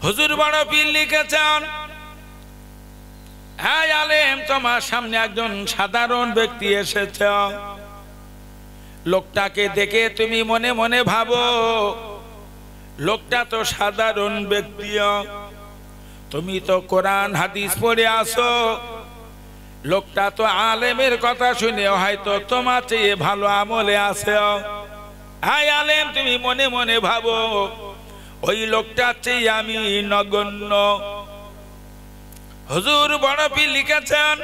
হুজুর বড় পীর লিখেছেন, হ্যাঁ আলেম, তোমার সামনে একজন সাধারণ ব্যক্তি এসেছে। লোকটাকে দেখে তুমি মনে মনে ভাবো লোকটা তো সাধারণ ব্যক্তি, তুমি তো কোরআন হাদিস পড়ে আসো, লোকটা তো আলেমের কথা শুনে হয়তো তোমার চেয়ে ভালো আমলে আছে। হ্যাঁ আলেম, তুমি মনে মনে ভাবো ওই লোকটার চেয়ে আমি নগণ্য। হুজুর বড় পীর লিখেছেন,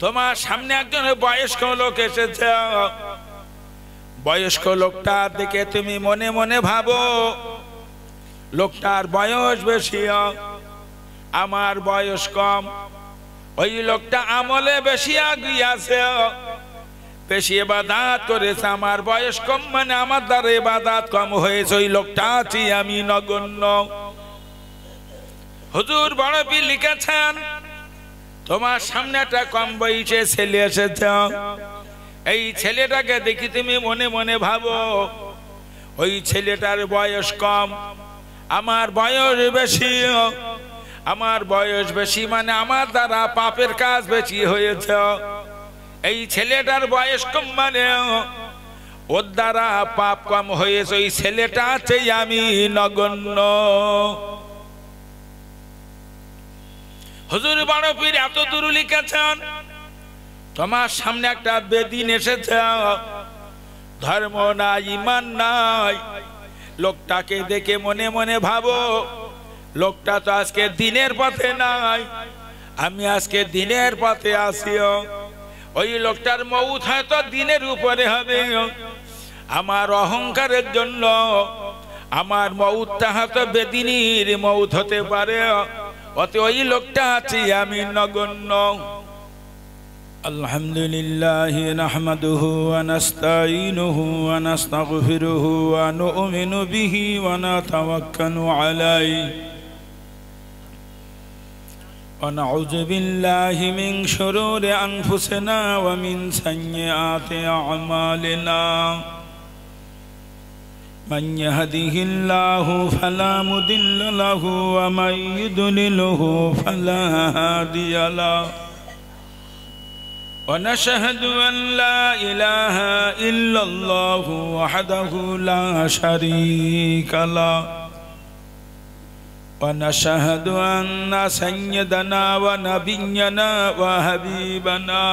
তোমার সামনে একজন বয়স্ক লোক এসেছে। বয়স্ক লোকটা দেখে তুমি মনে মনে ভাবো লোকটার বয়স বেশি, আমার বয়স কম। ওই লোকটা আমলে বেশি এগিয়ে আছে, বেশি ইবাদত করেছে, আমার বয়স কম, মানে আমার দ্বারা ইবাদত কম হয়েছে, ওই লোকটা আছি আমি নগণ্য। হুজুর বড় পীর লিখেছেন, তোমার সামনে একটা কম বয়সে ছেলে এসেছে। এই ছেলেটাকে দেখি তুমি মনে মনে ভাবো ওই ছেলেটার বয়স কম, আমার বয়স বেশি, আমার বয়স বেশি মানে আমার দ্বারা পাপের কাজ বেশি হয়েছে। এই ছেলেটার বয়স কম মানে ওর দ্বারা পাপ কম হয়েছে, ওই ছেলেটা আছে আমি নগণ্য। হুজুর বড় পীর এত দূর লিখেছেন, তোমার সামনে একটা বেদিন এসেছে, ধর্ম নাই, ঈমান নাই। লোকটাকে দেখে মনে মনে ভাবো লোকটা তো আজকে দিনের পথে নাই, আমি আজকে দিনের পথে আসি। ওই লোকটার মউত হয়তো দিনের উপরে হবে, আমার অহংকারের জন্য আমার মউতটা হয়তো বেদিনীর মউত হতে পারে, অতএব ওই লোকটা আছি আমি নগণ্য। আলহামদুলিল্লাহি নাহমাদুহু ওয়া নাস্তাঈনুহু ওয়া নাস্তাগফিরুহু ওয়া নু'মিনু বিহি ওয়া নাতাওয়াক্কালু আলাইহি ওয়া নাউযু বিল্লাহি মিন শুরুরি আনফুসিনা ওয়া মিন সাইয়্যাতি আ'মালিনা। من يهده الله فلا مضل له ومن يضلله فلا هادي له ونشهد أن لا إله إلا الله وحده لا شريك له ونشهد أن سيدنا ونبينا وحبيبنا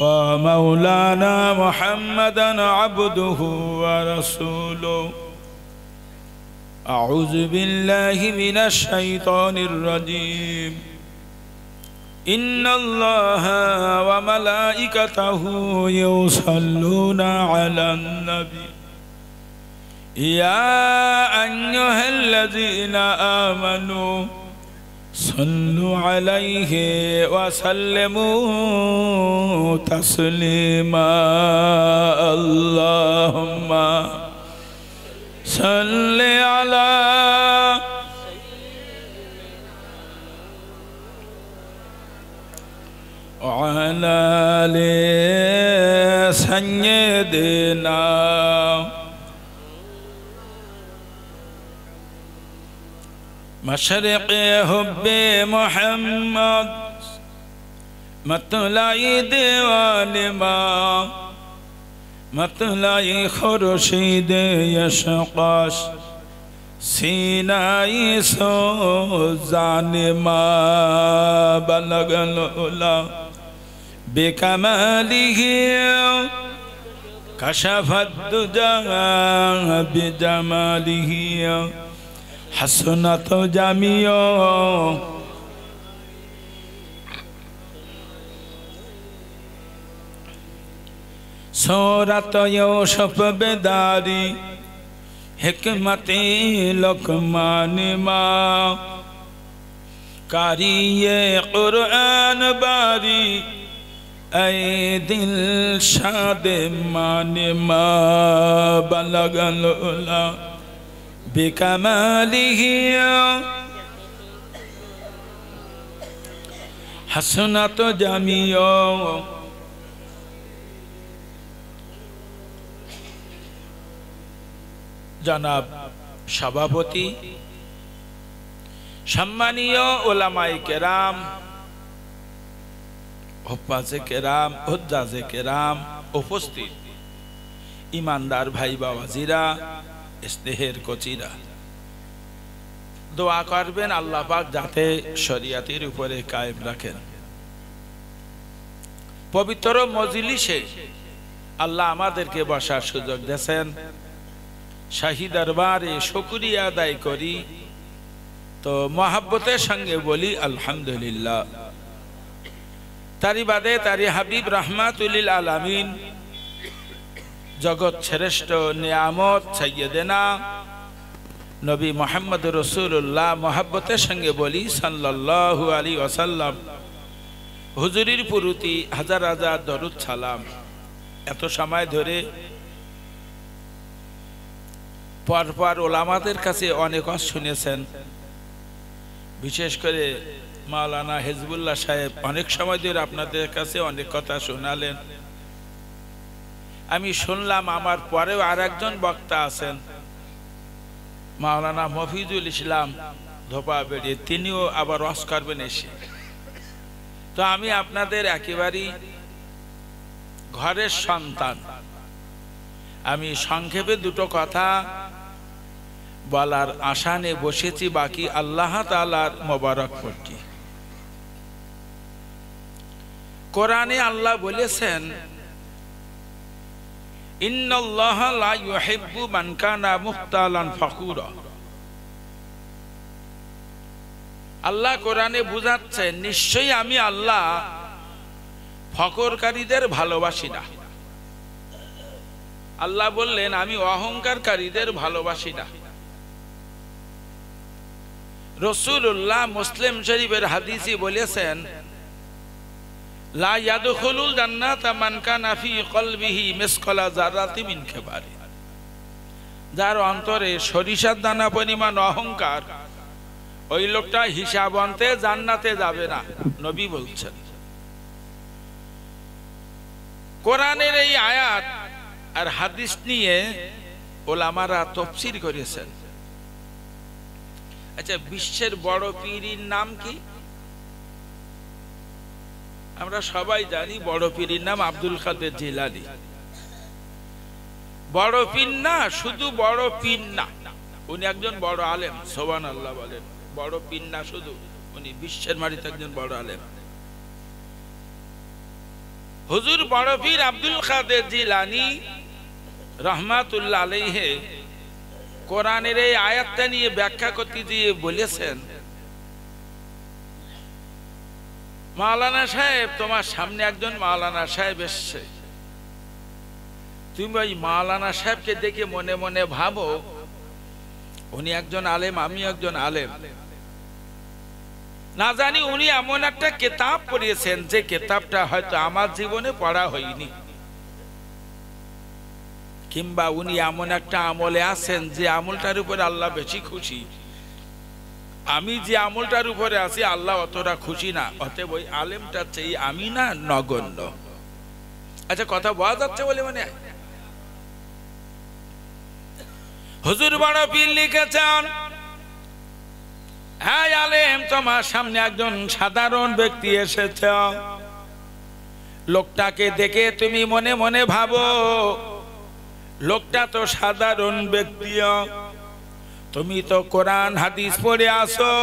ومولانا محمدا عبده ورسوله. أعوذ بالله من الشيطان الرجيم. إن الله وملائكته يصلون على النبي يا أيها الذين آمنوا صلوا عليه وسلموا تسليما. اللهم صل على وعلى آل سيدنا مشرق حب محمد مطلع دیوان ما مطلع خورشید یشقاش سینائی سوزان ما بلغ العلا بکماله کشف الدجى بجماله حسنت جامیو سورت یوسف بیداری حکمتی لقمان ما کاری قرآن باری اے دل شاد مان ما بلغ العلا بکماله حسنت جامیو جناب সভাপতি, সম্মানীয় ওলামায়ে কেরাম, হুফাজে কেরাম, হুজ্জাজে কেরাম, উপস্থিত ইমানদার ভাই বাবাজিরা, স্নেহের কচিরা, দোয়া করবেন আল্লাহ পাক যাতে শরিয়াতের উপরে কায়েম রাখেন। পবিত্র মজলিসে আল্লাহ আমাদেরকে বসার সুযোগ দিয়েছেন। শাহী দরবারে শুকরিয়া আদায় করি, তো মহাব্বতের সঙ্গে বলি আলহামদুলিল্লাহ। তারি বাদে তারি হাবিব রাহমাতুল লিল আলামিন, জগৎ শ্রেষ্ঠ নিয়ামত সাইয়্যিদানা নবী মুহাম্মদ রাসূলুল্লাহ, মহাব্বতের সঙ্গে বলি সাল্লাল্লাহু আলাইহি ওয়াসাল্লাম। হুজুরির প্রতি হাজার হাজার দরুদ সালাম। এত সময় ধরে পরপর ওলামাদের কাছে অনেক কথা শুনেছেন, বিশেষ করে মাওলানা হিজবুল্লাহ সাহেব অনেক সময় ধরে আপনাদের কাছে অনেক কথা শোনালেন। আমি শুনলাম আমার পরেও আর একজন বক্তা আছেন, মাওলানা মফিজুল ইসলাম ধোপা বেড়ে, তিনিও আবার ওয়াজ করবেন এসে। তো আমি আপনাদের একেবারেই ঘরের সন্তান, আমি সংক্ষেপে দুটো কথা বলার আশা নিয়ে বসেছি, বাকি আল্লাহ তাআলার মোবারক পড়ছি। কোরআনে আল্লাহ বলেছেন, ইন্নাল্লাহা লা ইউহিব্বু মান কানা মুখতালান ফাখুরা। আল্লাহ কোরআনে বুঝাচ্ছেন, নিশ্চয়ই আমি আল্লাহ ফখরকারীদের ভালোবাসি না। আল্লাহ বললেন, আমি অহংকারকারীদের ভালোবাসি না। রাসূলুল্লাহ মুসলিম শরীফের হাদিসে বলেছেন, লা ইয়াদখুলুল জান্নাতা মান কানা ফি কলবিহি মিসকালা যারাতিন মিন কিবার। যার অন্তরে সরিষার দানা পরিমাণ অহংকার, ওই লোকটা হিসাব আনতে জান্নাতে যাবে না, নবী বলছেন। কোরআনের এই আয়াত আর হাদিস নিয়ে ওলামারা তাফসীর করেছেন। আচ্ছা, বিশ্বের বড় পীরের নাম কি? আমরা সবাই জানি বড় পীরের নাম আব্দুল কাদের জিলানী। বড় পীর না, শুধু বড় পীর না, উনি একজন বড় আলেম, সুবহানাল্লাহ বলেন। বড় পীর না শুধু, উনি বিশ্বের মাটিতে একজন বড় আলেম। হুজুর বড় পীর আব্দুল কাদের জিলানী রাহমাতুল্লাহ আলাইহি কোরআনের এই আয়াতটা নিয়ে ব্যাখ্যা করতে গিয়ে বলেছেন, মাওলানা সাহেব, তোমার সামনে একজন মাওলানা সাহেব এসছে, তুমি ওই মাওলানা সাহেবকে দেখে মনে মনে ভাবো উনি একজন আলেম, আমি একজন আলেম। না জানি উনি এমন একটা কিতাব পড়িয়েছেন যে কিতাবটা হয়তো আমার জীবনে পড়া হয়নি, কিংবা উনি এমন একটা আমলে আছেন যে আমলটার উপরে আল্লাহ বেশি খুশি, আমি যে আমলটার উপরে আছি আল্লাহ অতটা খুশি না, অতএব ওই আলেমটার চেয়ে আমি না নগণ্য। আচ্ছা, কথা বোঝা যাচ্ছে বলে মনে হয়? হুজুর বড় পীর লিখেছেন, হ্যাঁ আলেম, তোমার সামনে একজন সাধারণ ব্যক্তি এসেছে, লোকটাকে দেখে তুমি মনে মনে ভাবো লোকটা তো সাধারণ ব্যক্তি, তুমি তো কোরআন হাদিস পড়ে আসো,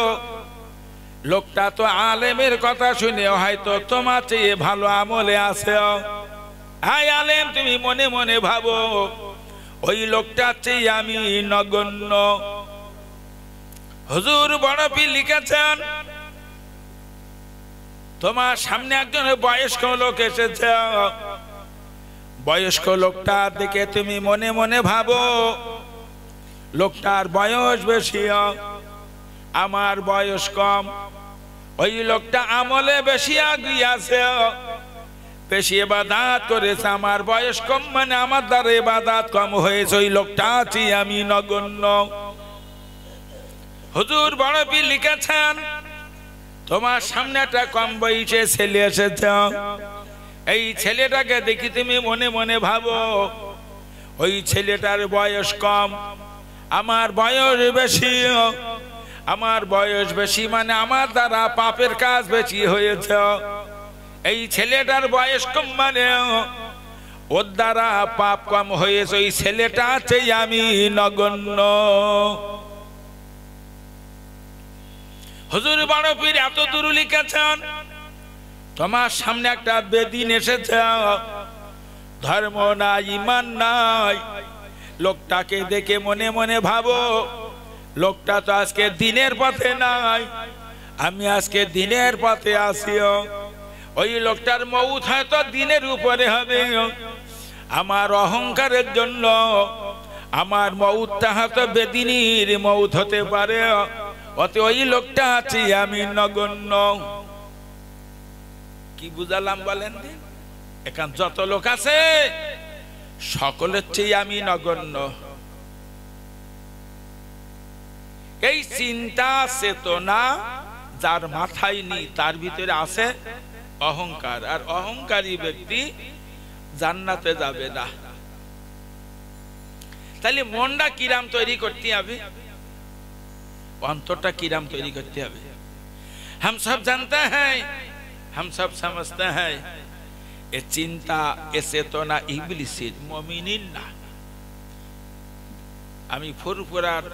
লোকটা তো আলেমের কথা শুনে হয়তো তোমার চেয়ে ভালো আমলে আছে। হ্যাঁ আলেম, তুমি মনে মনে ভাবো ওই লোকটার চেয়ে আমি নগণ্য। হুজুর বড় পীর লিখেছেন, তোমার সামনে একজন বয়স্ক লোক এসেছে, বয়স্ক লোকটা দেখে তুমি মনে মনে ভাবো লোকটার বয়স বেশি, আমার বয়স কম, ওই লোকটা আমলে বেশি এগিয়ে আছে, বেশি ইবাদত করেছে, আমার বয়স কম, মানে আমার দ্বারা ইবাদত কম হয়েছে, ওই লোকটা আছি আমি নগণ্য। হুজুর বড় পীর লিখেছেন, তোমার সামনে একটা কম বয়সে ছেলে এসেছে, এই ছেলেটাকে দেখি তুমি মনে মনে ভাবো ওই ছেলেটার বয়স কম, আমার বয়স বেশি, আমার বয়স বেশি মানে আমার দ্বারা পাপের কাজ বেশি হয়েছে। এই ছেলেটার বয়স কম মানে ওর দ্বারা পাপ কম হয়েছে, ওই ছেলেটা চেয়ে আমি নগণ্য। হুজুর বড় পীর এত দূর লিখেছেন, তোমার সামনে একটা বেদিন এসেছে, ধর্ম নাই ঈমান নাই। লোকটাকে দেখে মনে মনে ভাবো লোকটা তো আজকে দিনের পথে নাই, আমি আজকে দিনের পথে আসিও। ওই লোকটার মউত হয়তো দিনের উপরে হবে, আমার অহংকারের জন্য আমার মউতটা হয়তো বেদিনীর মউত হতে পারে, অত ওই লোকটা আছি আমি নগণ্য। কি বুঝালাম বলেন? এখন যত লোক আছে সকলের চেয়ে আমি নগণ্য। এই চিন্তা চেতনা যার মাথায় নেই তার ভিতরে আছে অহংকার, আর অহংকারী ব্যক্তি জান্নাতে যাবে না। তাহলে মনটা কিরাম তৈরি করতে হবে, অন্তরটা কিরাম তৈরি করতে হবে। हम सब जानते हैं, हम सब समझते हैं, ये चिंता ये चेतना इबलिसेर मुमिनिन ना। আমি ফুরফুরার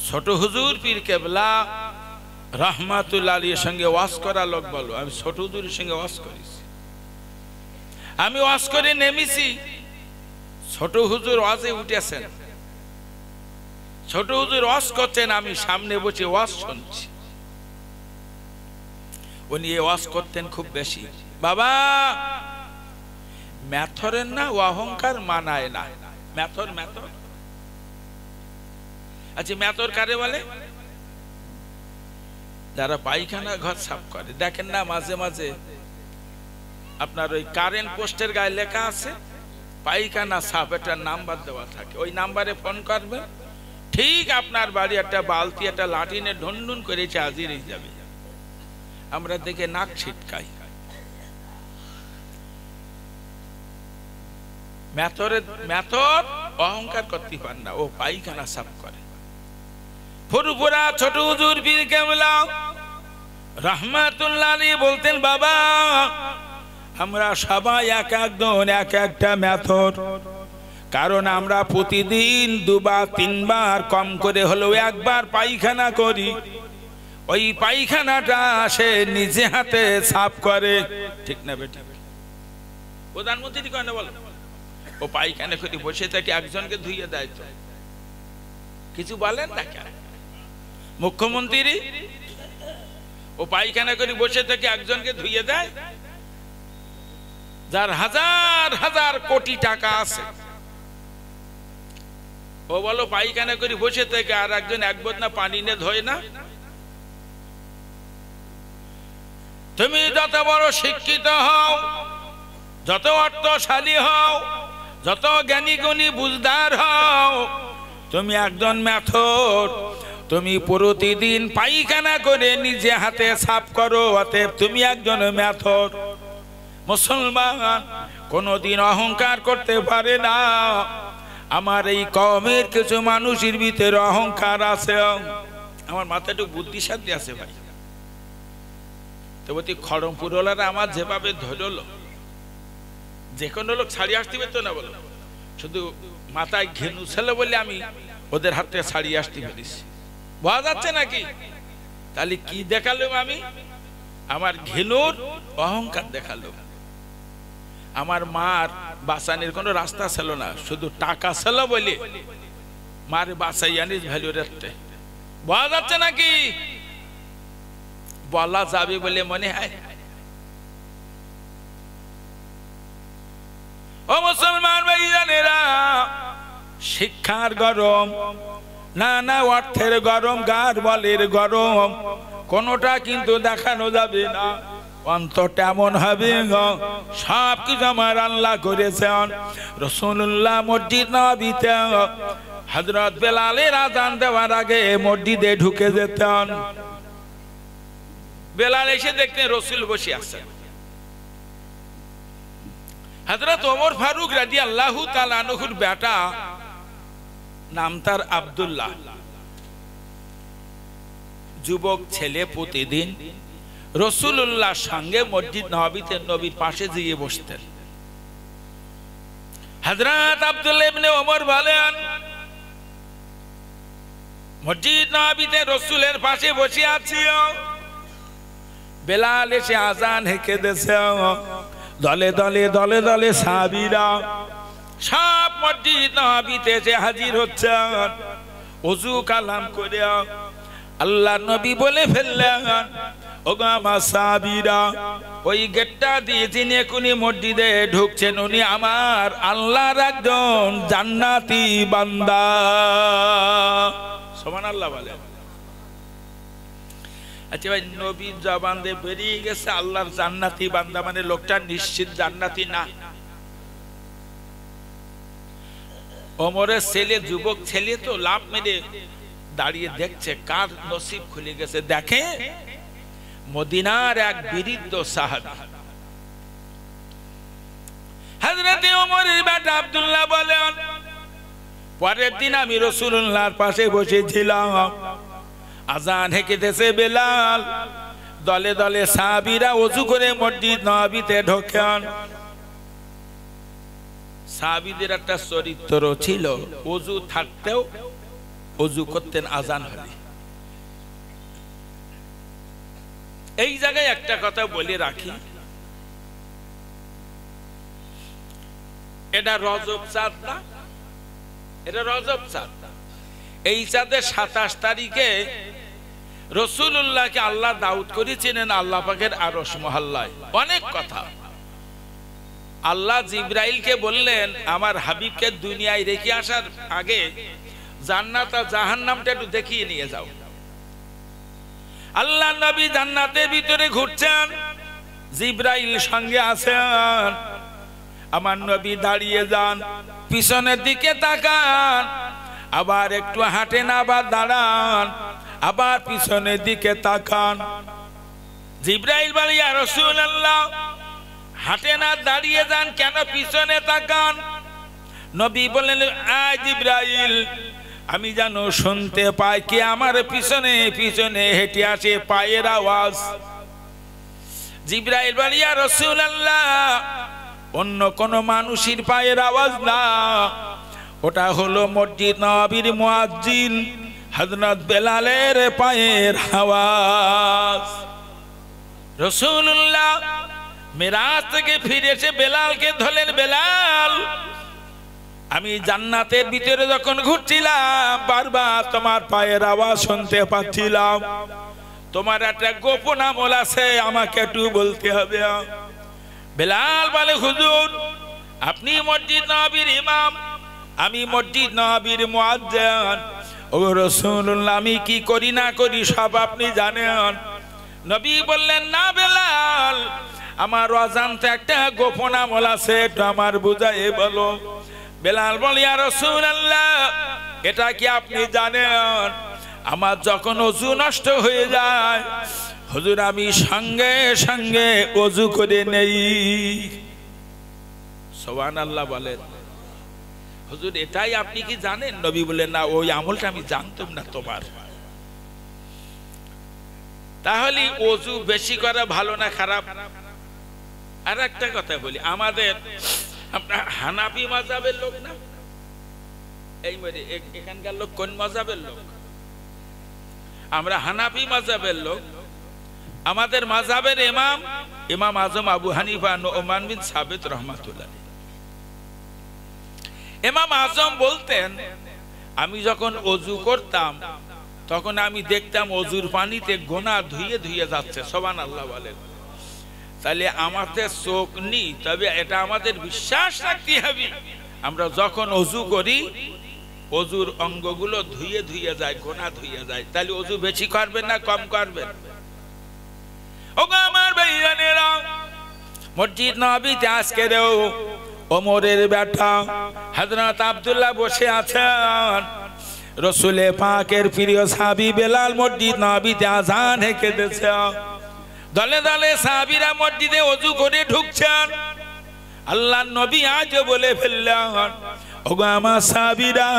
ছোট হুজুর পীর কেবলা রহমাতুল্লাহ আলাইহির সঙ্গে ওয়াজ করা লোক বলো, আমি ছোট হুজুরের সঙ্গে ওয়াজ করেছি, আমি ওয়াজ করে নেমেছি। ছোট হুজুর ওয়াজে উঠেছেন, ছোট হুজুর ওয়াজ করছেন, আমি সামনে বসে ওয়াজ শুনছি। উনি ওয়াজ করতেন খুব বেশি, বাবা মেথরের না অহংকার মানায় না। মেথর মেথর, আচ্ছা মেথর কারে বলে? যারা পায়খানা ঘর সাফ করে। দেখেন না মাঝে মাঝে আপনার ওই কারেন্ট পোস্টের গায়ে লেখা আছে পায়খানা সাফ, একটা নাম্বার দেওয়া থাকে, ওই নাম্বারে ফোন করবেন, ঠিক আপনার বাড়ি একটা বালতি একটা লাঠি নিয়ে ঢুনঢুন করে হাজির হয়ে যাবে। আমরা দেখে নাক ছিটকাই। মেথর অহংকার করতে পারে না, ও পায়খানা সাফ করে। ফুরফুরা ছোট হুজুর পীর কেবলা রহমাতুল্লাহ আলাইহি বলতেন, বাবা আমরা সবাই এক একজন এক একটা মেথর, কারণ আমরা প্রতিদিন দুবার তিনবার কম করে হলেও একবার পায়খানা করি। ওই পায়খানাটা সে নিজে হাতে সাফ করে, ঠিক না বেটা? প্রধানমন্ত্রী কেন বলো, ও পায়খানা করে বসে থাকে একজনকে ধুইয়ে দেয়, তো কিছু বলেন না কেন? মুখ্যমন্ত্রী ও পায়খানা করে বসে থেকে একজনকে ধুইয়ে দেয়, যার হাজার হাজার কোটি টাকা আছে, ও বলো পায়খানা করে বসে থেকে আর একজন এক বদনা পানি নিয়ে ধোয় না? তুমি যত বড় শিক্ষিত হও, যত অর্থশালী হও, যত জ্ঞানী গুণী বুঝদার হও, তুমি একজন মেথর, তুমি প্রতিদিন পায়খানা করে নিজে হাতে সাফ করো, অতএব তুমি একজন মেথর। মুসলমান কোনদিন অহংকার করতে পারে না। আমার এই কওমের কিছু মানুষের ভিতরে অহংকার আছে। আমার মাথায় একটু বুদ্ধিশক্তি আছে ভাই, তো বলছি খড়মপুরওয়ালারা আমার যেভাবে ধরলো, যে কোনো লোক ছাড়িয়ে আসতে পারতো না, বলো শুধু মাথায় ঘেনু ছিল বলে আমি ওদের হাত থেকে ছাড়িয়ে আসতে পেরেছি। বোঝা যাচ্ছে নাকি? তাহলে কি দেখালাম আমি? আমার ঘেনুর অহংকার দেখালো। আমার মার বাঁচানোর কোনো রাস্তা ছিল না, শুধু টাকা ছিল বলে মার বাঁচাই আনিস ভ্যালু রাখতে। বোঝা যাচ্ছে নাকি? বলা যাবে বলে মনে হয়? ও মুসলমান ভাইজানেরা, শিক্ষার গরম, নানা অর্থের গরম, গার বলের গরম, কোনটা কিন্তু দেখানো যাবে না। অন্তরটা এমন হবে, সব কিছু আমার আল্লাহ করেছেন। রাসূলুল্লাহ মসজিদ নববীতে হযরত বেলালের আযান দেওয়ার আগে মসজিদে ঢুকে যেতেন। বেলাল এসে দেখতেন রাসূল বসে আছেন। হযরত ওমর ফারুক রাদিয়াল্লাহু তাআলা আনহুর বেটা নাম তার আব্দুল্লাহ, যুবক ছেলে, প্রতিদিন রাসূলুল্লাহর সঙ্গে মসজিদ নববীতে নবীর পাশে গিয়ে বসতেন। হযরত আব্দুল্লাহ ইবনে ওমর বলেন, মসজিদ নববীতে রাসূলের পাশে বসে আছি, বেলাল এসে আজান হেঁকে দিয়েছে, দলে দলে দলে দলে সাহাবীরা সব মসজিদ নববীতে এসে হাজির হচ্ছেন। ওযু কালাম করে আল্লাহ নবী বলে ফেললেন, ওগো আমার সাহাবীরা, ওই গেটটা দিয়ে যিনি এখনই মসজিদে ঢুকছেন উনি আমার আল্লাহর একজন জান্নাতি বান্দা। সুবহানাল্লাহ বলে। আচ্ছা ভাই, নবীর জবান দিয়ে বেরিয়ে গেছে আল্লাহর জান্নাতি বান্দা, মানে লোকটা নিশ্চিত জান্নাতি না? ওমরের ছেলে, যুবক ছেলে তো লাভ মেরে দাঁড়িয়ে দেখছে কার নসিব খুলে গেছে। দেখে মদিনার এক বৃদ্ধ সাহাবী। হযরত ওমরের বেটা আব্দুল্লাহ বলেন, পরের দিন আমি রাসূলুল্লাহর পাশে বসেছিলাম, আজান হেঁকে দিয়েছে বেলাল, দলে দলে সাহাবীরা ওযু করে মসজিদ নববীতে ঢোকেন। সাহাবীদের একটা চরিত্র ছিল, ওযু থাকতেও ওযু করতেন আজান হলে। এই জায়গায় একটা কথা বলে রাখি, এটা রজব চাঁদ না, এটা রজব চাঁদ। এই চাঁদের 27 তারিখে রাসূলুল্লাহকে আল্লাহ দাউদ করেছিলেন আল্লাহ পাকের আরশ মহল্লায়। অনেক কথা। আল্লাহ জিবরাইলকে বললেন, আমার হাবিবকে দুনিয়ায় রেখে আসার আগে জান্নাত আর জাহান্নামটা একটু দেখিয়ে নিয়ে যাও। আল্লাহ নবী জান্নাতের ভিতরে ঘুরছেন, জিবরাইল সঙ্গে আছেন। আমার নবী দাঁড়িয়ে যান, পিছনের দিকে তাকান, আবার একটু হাঁটেন, আবার দাঁড়ান, আবার পিছনের দিকে তাকান। জিবরাইল বলে, ইয়া রাসূলুল্লাহ, হাঁটেন আর দাঁড়িয়ে যান কেন, পিছনে তাকান। নবী বললেন, আয় জিবরাইল, আমি যেন শুনতে পাই কে আমার পিছনে পিছনে হেঁটে আসে, পায়ের আওয়াজ। জিবরাইল বলে, ইয়া রাসূলুল্লাহ, অন্য কোন মানুষের পায়ের আওয়াজ না, ওটা হলো মসজিদ নববীর মুয়াজ্জিন হযরত বেলালের পায়ের আওয়াজ। রাসূলুল্লাহ মিরাজ থেকে ফিরে এসে বেলালকে ধরলেন, বেলাল, আমি জান্নাতের ভিতরে যখন ঘুরছিলাম বারবার তোমার পায়ের আওয়াজ শুনতে পাচ্ছিলাম, তোমার একটা গোপন আমল আছে, আমাকে একটু বলতে হবে। বেলাল বলে, হুজুর, আপনি মসজিদ নববীর ইমাম, আমি মসজিদ নববীর মুয়াজ্জিন। ও রাসূলুল্লাহ, আমি কি করি না করি সব আপনি জানেন। নবী বললেন, না বেলাল, আমার অজান্তে একটা গোপন আমল আছে, একটু আমার বুঝাই বলো। বেলাল বলে, ইয়া রাসূলুল্লাহ, এটা কি আপনি জানেন, আমার যখন ওযু নষ্ট হয়ে যায় হুজুর আমি সঙ্গে সঙ্গে ওযু করে নেই। সুবহানাল্লাহ বলেন। হুজুর এটাই আপনি কি জানেন? নবী বলেন, না, ওই আমলটা আমি জানতাম না তোমার। তাহলে ওযু বেশি করা ভালো না খারাপ? আর একটা কথা বলি, আমাদের আমরা হানাফি মাযহাবের লোক না, এই মানে এখানকার লোক কোন মাযহাবের লোক? আমরা হানাফি মাযহাবের লোক। আমাদের মাযহাবের ইমাম ইমাম আজম আবু হানিফা নু'মান বিন সাবিত রাহমাতুল্লাহ। ইমাম আজম বলতেন, আমি যখন ওযু করতাম তখন আমি দেখতাম ওযুর পানিতে গোনা ধুয়ে ধুয়ে যাচ্ছে। সুবহানাল্লাহ বলেন। তাহলে আমাদের চোখ নেই, তবে এটা আমাদের বিশ্বাস রাখতে হবে, আমরা যখন ওযু করি ওযুর অঙ্গগুলো ধুয়ে ধুয়ে যায়, গোনা ধুয়ে যায়। তাহলে ওযু বেশি করবেন না কম করবেন? ওগো আমার ভাইয়ানেরা, মসজিদ নববীতে আজকেও ওমরের বেটা হযরত আব্দুল্লাহ বসে আছেন। রাসূল পাকের প্রিয় সাহাবী বেলাল মসজিদ নববীতে আযান হেঁকে দিয়েছে। দলে দলে সাহাবীরা মসজিদে ওযু করে ঢুকছেন। আল্লাহর নবী আজ বলে ফেললেন, ওগো আমার সাহাবীরা,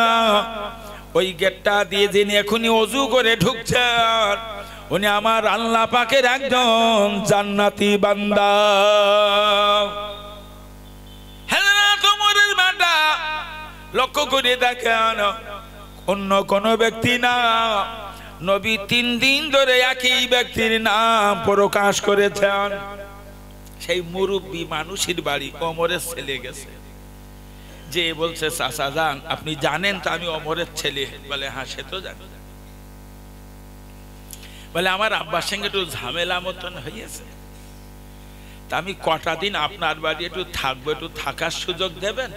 ওই গেটটা দিয়ে যিনি এখনই ওযু করে ঢুকছেন উনি আমার আল্লাহ পাকের একজন জান্নাতি বান্দা। হযরত ওমরের বান্দা লক্ষ্য করে দেখেন, অন্য কোন ব্যক্তি না, নবী 3 দিন ধরে একই ব্যক্তির নাম প্রকাশ করেছেন। সেই মুরব্বী মানুষের বাড়ি ওমরের ছেলে গেছে, যে বলছে চাচা যান আপনি জানেন তো আমি ওমরের ছেলে? বলে হ্যাঁ সে তো জানি। বলে আমার আব্বার সঙ্গে একটু ঝামেলা মতন হয়েছে, তা আমি কটা দিন আপনার বাড়ি একটু থাকবো, একটু থাকার সুযোগ দেবেন?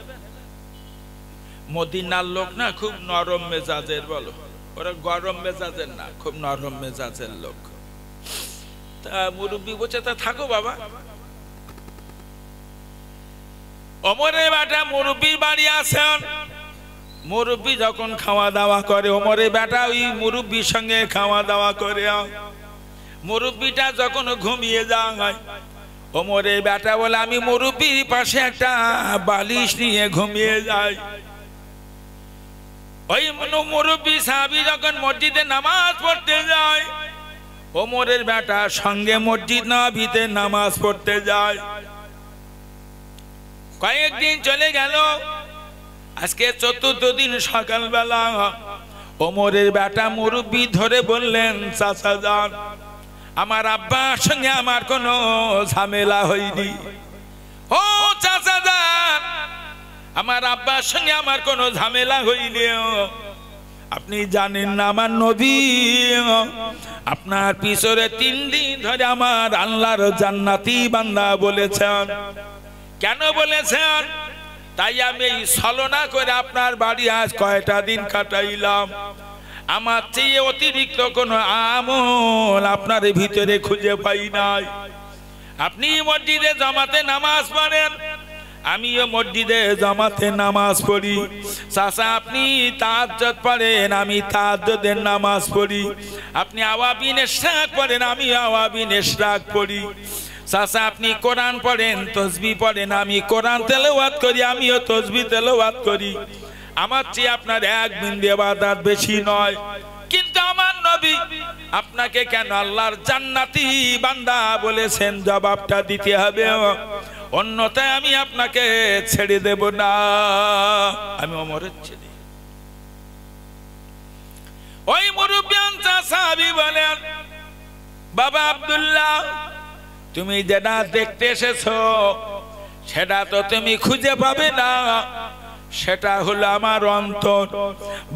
মদিনার লোক না খুব নরম মেজাজের, বলো ওরা গরম মেজাজের না, খুব নরম মেজাজের লোক। তা মুরব্বী বলছে তা থাকো বাবা। ওমরের বেটা মুরব্বীর বাড়ি আসেন, মুরব্বী যখন খাওয়া দাওয়া করে ওমরের বেটা ওই মুরব্বীর সঙ্গে খাওয়া দাওয়া করে। মুরব্বীটা যখন ঘুমিয়ে যায় ওমরের বেটা বলে আমি মুরব্বীর পাশে একটা বালিশ নিয়ে ঘুমিয়ে যাই। ওই মুরব্বী সাহাবী যখন মসজিদে নামাজ পড়তে যায় ওমরের বেটা সঙ্গে মসজিদ নববীতে নামাজ পড়তে যায়। কয়েকদিন চলে গেল, আজকে ৪র্থ দিন সকালবেলা ওমরের বেটা মুরব্বী ধরে বললেন চাচা যান আমার আব্বার সঙ্গে আমার কোনো ঝামেলা হয়নি। ও চাচা যান আমার আব্বার সঙ্গে আমার কোনো ঝামেলা হয়নি। আপনি জানেন না আমার নবী আপনার পিছনে 3 দিন ধরে আমার আল্লাহর জান্নাতি বান্দা বলেছেন। কেন বলেছেন? তাই আমি ছলনা করে আপনার বাড়ি আজ কয়টা দিন কাটাইলাম। আমার চেয়ে অতিরিক্ত কোনো আমল আপনার ভিতরে খুঁজে পাই নাই। আপনি মসজিদে জামাতে নামাজ পড়েন, আমিও মসজিদে জামাতে নামাজ পড়ি। চাচা আপনি তাহাজ্জুদ পড়েন, আমি তাহাজ্জুদের নামাজ পড়ি। আপনি আওয়াবিন ইশরাক পড়েন, আমি আওয়াবিন ইশরাক পড়ি। চাচা আপনি কোরআন পড়েন, তাসবিহ পড়েন, আমি কোরআন তেলাওয়াত করি, আমিও তাসবিহ তেলাওয়াত করি। আমার চেয়ে আপনার 1 বিন্দু ইবাদত বেশি নয়, কিন্তু আমার নবী আপনাকে কেন আল্লাহর জান্নাতি বান্দা বলেছেন জবাবটা দিতে হবে, অন্যথায় আমি আপনাকে ছেড়ে দেব না। আমি ওমরের ছেলে। ওই মুরব্বী সাহাবী বলেন বাবা আব্দুল্লাহ তুমি যেটা দেখতে এসেছো সেটা তো তুমি খুঁজে পাবে না, সেটা হলো আমার অন্তর।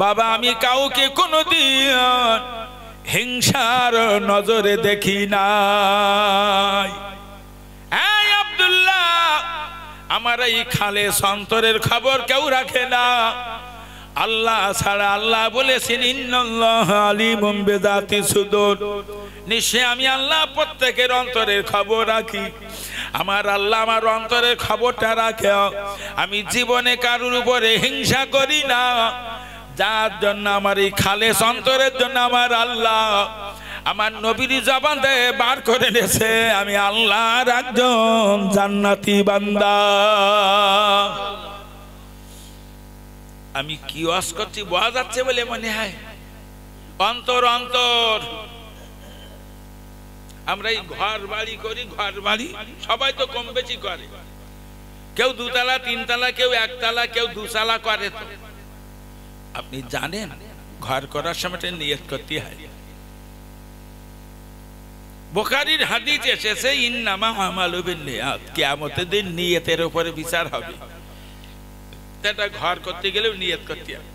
বাবা আমি কাউকে কোনোদিন হিংসার নজরে দেখি নাই। এই আব্দুল্লাহ আমার এই খালেস অন্তরের খবর কেউ রাখে না, আল্লাহ ছাড়া। আল্লাহ বলেছেন ইন্নাল্লাহ আলিমুম বিযাতি সুদূর, নিশ্চয় আমি আল্লাহ প্রত্যেকের অন্তরের খবর রাখি। আমার আল্লাহ আমার অন্তরের খবরটা রাখে। আমি জীবনে কারোর উপরে হিংসা করি না, যার জন্য আমার এই খালেস অন্তরের জন্য আমার আল্লাহ আমার নবীর জবান দিয়ে বার করে নিয়েছে আমি আল্লাহর একজন জান্নাতি বান্দা। আমি কি ওয়াজ করছি বোঝা যাচ্ছে বলে মনে হয়? অন্তর অন্তর। আমরা এই ঘর বাড়ি করি, ঘর বাড়ি সবাই তো কম বেশি করে, কেউ 2 তলা 3 তলা, কেউ 1 তলা, কেউ 2 তলা করে। তো আপনি জানেন ঘর করার সময় নিয়ত করতে হয়। বুখারীর হাদিস এসেছে ইন্নামা আমালু বিন্নিয়াত, কিয়ামতের দিন নিয়তের উপরে বিচার হবে। এটা ঘর করতে গেলেও নিয়ত করতে হবে।